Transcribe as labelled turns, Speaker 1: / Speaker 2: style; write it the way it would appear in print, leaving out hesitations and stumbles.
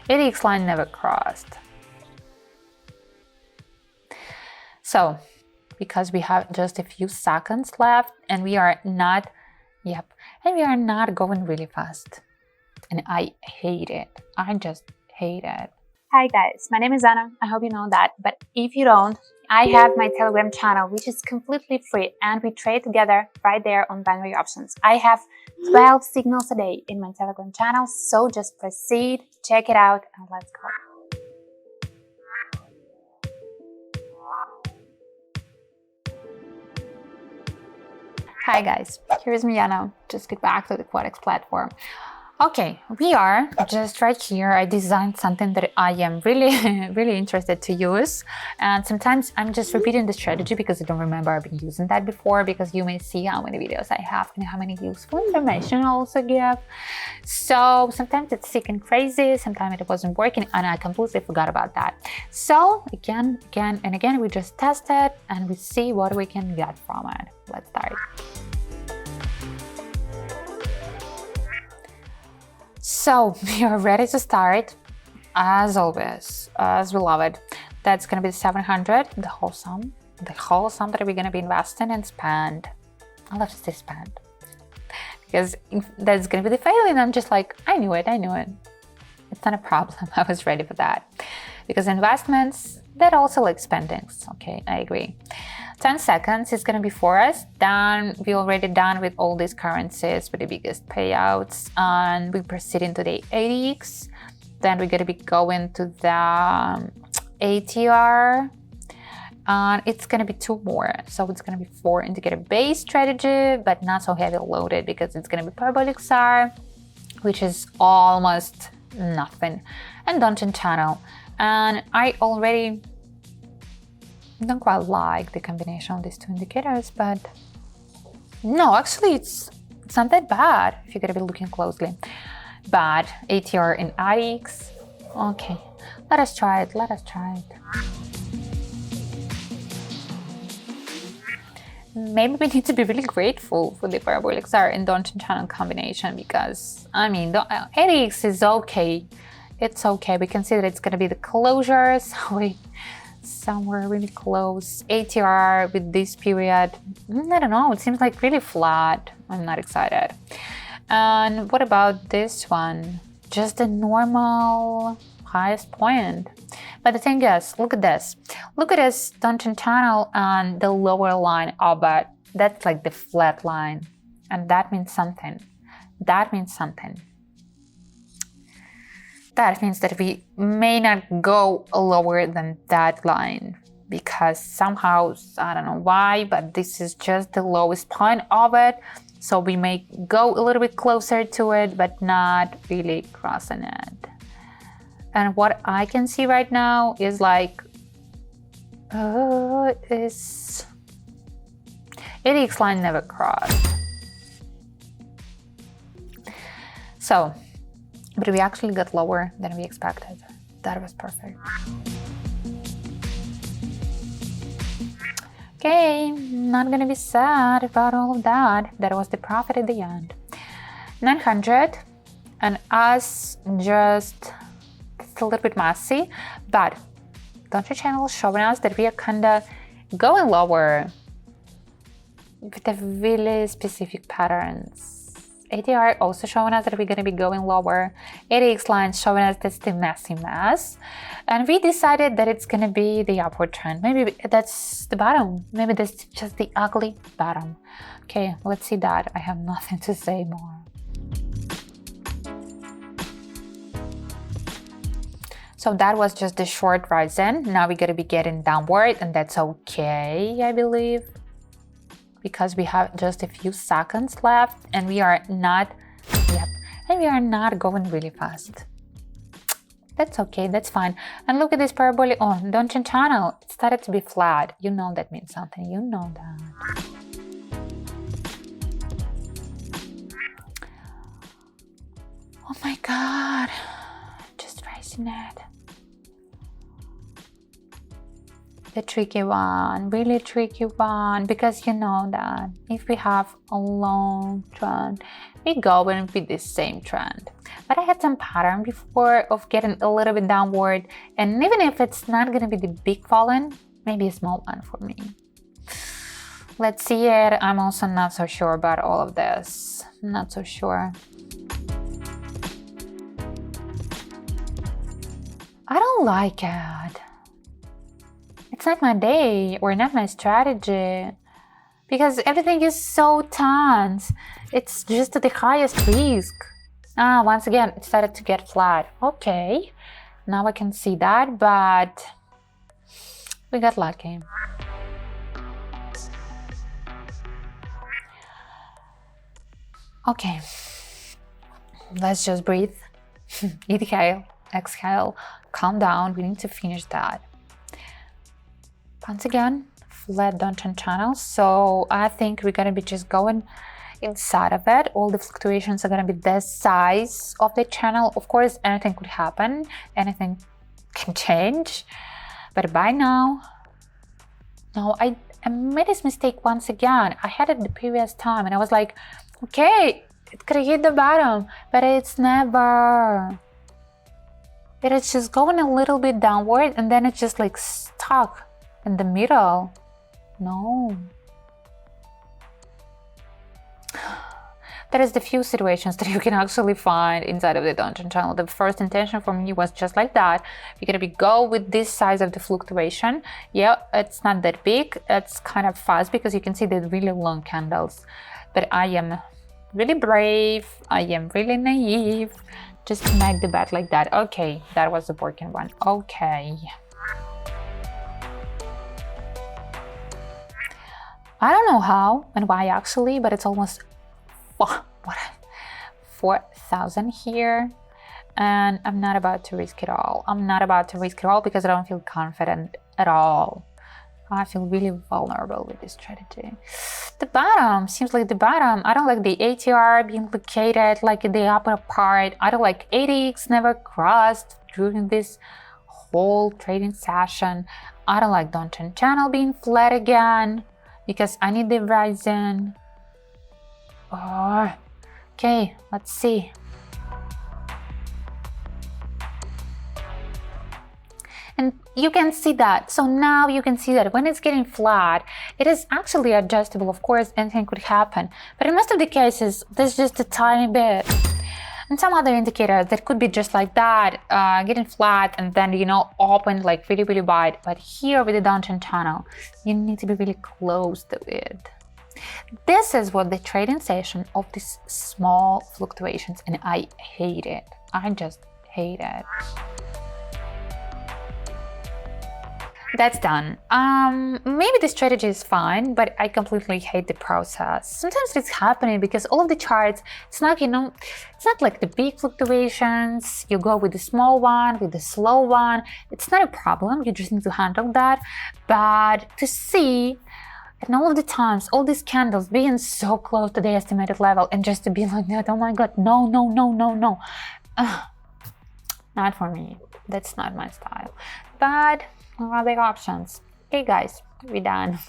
Speaker 1: ADX line never crossed. So, because we have just a few seconds left and we are not, and we are not going really fast. And I hate it. I just hate it. Hi guys, my name is Anna. I hope you know that, but if you don't, I have my Telegram channel, which is completely free, and we trade together right there on binary options. I have 12 signals a day in my Telegram channel, so just proceed, check it out, and let's go. Hi guys, here's me Anna. Just get back to the Quotex platform. Okay, we are just right here. I designed something that I am really interested to use, and sometimes I'm just repeating the strategy because I don't remember I've been using that before, because you may see how many videos I have and how many useful information I also give. So sometimes it's sick and crazy, sometimes it wasn't working and I completely forgot about that. So again and again, we just test it and we see what we can get from it. Let's start. So we are ready to start, as always, as we love it. That's gonna be 700, the whole sum that we're gonna be investing and spend. I love to say spend, because that's gonna be the fail, and I'm just like, I knew it. It's not a problem. I was ready for that, because investments, they're also like spendings. Okay, I agree. 10 seconds is going to be for us. Then we already done with all these currencies with the biggest payouts, and we proceed into the ADX. Then we're going to be going to the ATR, and it's going to be 2 more. So it's going to be 4 indicator based strategy, but not so heavy loaded, because it's going to be parabolic SAR, which is almost nothing, and Dungeon Channel. And I already don't quite like the combination of these 2 indicators, but no, actually it's not that bad if you're gonna be looking closely. But ATR and IX, okay, let us try it. Maybe we need to be really grateful for the parabolic SAR and Dungeon Channel combination, because I mean, the AX is okay. It's okay. We can see that it's gonna be the closures. Somewhere really close. ATR with this period, I don't know, it seems like really flat. I'm not excited. And what about this one? Just a normal highest point. But the thing is, look at this Dungeon Channel and the lower line of it. That's like the flat line, and that means something. That means that we may not go lower than that line, because somehow, I don't know why, but this is just the lowest point of it. So we may go a little bit closer to it, but not really crossing it. And what I can see right now is like, ADX line never crossed. So, but we actually got lower than we expected. That was perfect. Okay, not gonna be sad about all of that. That was the profit at the end. 900, and us just, it's a little bit messy, but Dungeon Channel is showing us that we are kinda going lower with the really specific patterns. ATR also showing us that we're going to be going lower. ADX line showing us that's the messy mess. And we decided that it's going to be the upward trend. Maybe that's the bottom. Maybe that's just the ugly bottom. Okay, let's see that. I have nothing to say more. So that was just the short rise in. Now we're going to be getting downward, and that's okay, I believe, because we have just a few seconds left, and we are not going really fast. That's okay, that's fine. And look at this parabolic, Dungeon Channel, it started to be flat. You know that means something, you know that. Oh my God, just raising it. The tricky one, really tricky one, because you know that if we have a long trend, we go in with the same trend. but I had some pattern before of getting a little bit downward, and even if it's not gonna be the big fallen, maybe a small one for me. Let's see it. I'm also not so sure about all of this. Not so sure. I don't like it. It's not my day or not my strategy, because everything is so tense. It's just at the highest risk. Once again, it started to get flat. Okay, now I can see that, but we got lucky. Okay, let's just breathe. Inhale, exhale, calm down. We need to finish that. Once again, flat downtrend channel. So I think we're gonna be just going inside of it. All the fluctuations are gonna be the size of the channel. Of course, anything could happen, anything can change. But by now, no, I made this mistake once again. I had it the previous time and I was like, okay, it could hit the bottom, but it's never. It is just going a little bit downward and then it's just like stuck in the middle. No. There is the few situations that you can actually find inside of the downtrend channel. The first intention for me was just like that. You're gonna be go with this size of the fluctuation. Yeah, it's not that big. It's kind of fast because you can see the really long candles. But I am really brave. I am really naive. Just to make the bet like that. Okay, that was the working one. Okay. I don't know how and why actually, but it's almost 4,000 here, and I'm not about to risk it all. I'm not about to risk it all because I don't feel confident at all. I feel really vulnerable with this strategy. The bottom seems like the bottom. I don't like the ATR being located like in the upper part. I don't like 80x never crossed during this whole trading session. I don't like downtrend channel being flat again because I need the rising. Oh, okay, let's see. And you can see that. So now you can see that when it's getting flat, it is actually adjustable. Of course, anything could happen. But in most of the cases, there's just a tiny bit. And some other indicators that could be just like that, getting flat and then, you know, open like really, really wide. But here with the downtrend channel, you need to be really close to it. This is what the trading session of these small fluctuations, and I hate it. I just hate it. That's done. Maybe the strategy is fine, but I completely hate the process. Sometimes it's happening because all of the charts, it's not, you know, it's not like the big fluctuations. You go with the small one, with the slow one. It's not a problem. You just need to handle that. But to see, and all of the times, all these candles being so close to the estimated level and just to be like that, oh my God, no, no, no, no, no. Not for me. That's not my style. But other options. Okay guys, we're done.